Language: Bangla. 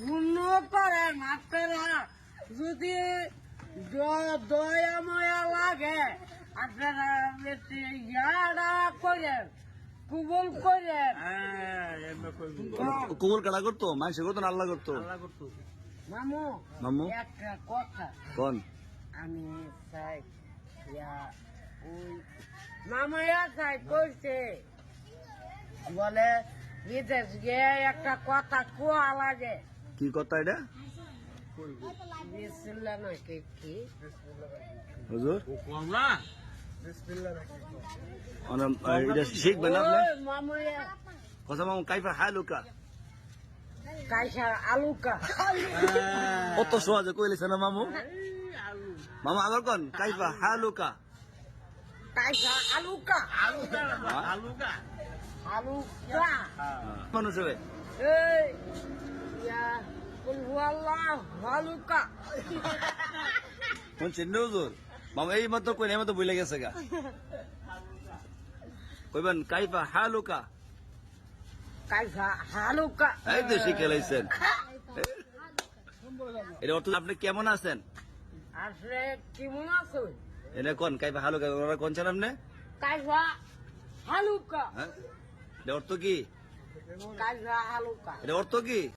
পূর্ণ করে মাত্রা যদি দয়া লাগে আপনারা ইয়ারা করেন কুবল করেন। কুবুল কারা করতো? মানুষ করতো না আল্লাহ করতো? মামু মামু একটা কথা কোন? আমি চাই ওই মামাইয়া চাই করছে বলে বিদেশ গিয়ে একটা কথা কুয়া লাগে। কি কথা এটা বিসমিল্লাহ নাকি কি হুজুর? এটা শিখবেন আপনি? ওই মামাইয়া কথা মামু কাইফা হালুকা কাইসার আলুকা কত সহজে কইলেছে না মামু? মামু আবার কোন কাইফা হালুকা? কাইসা আলুকা আলুকা মানুষ হবে এই ইয়া কুল হুয়াল্লাহ আলুকা শুনছেন না হুজুর? মামু এই মতো কই এই মতো ভুলে গেছে গা। কইবেন কাইফা হালুকা। কাইসা হালুকা। এই তো শিখে লাইছেন। এটা অর্থ আপনি কেমন আছেন? আসলে কেমন আছো? এটা কোন কাইফা হালুকা ওরা কোন ছিলেন আপনি? কাইসা হালুকা হ্যাঁ এটা অর্থ কি? কাইসা হালুকা এটা অর্থ কি?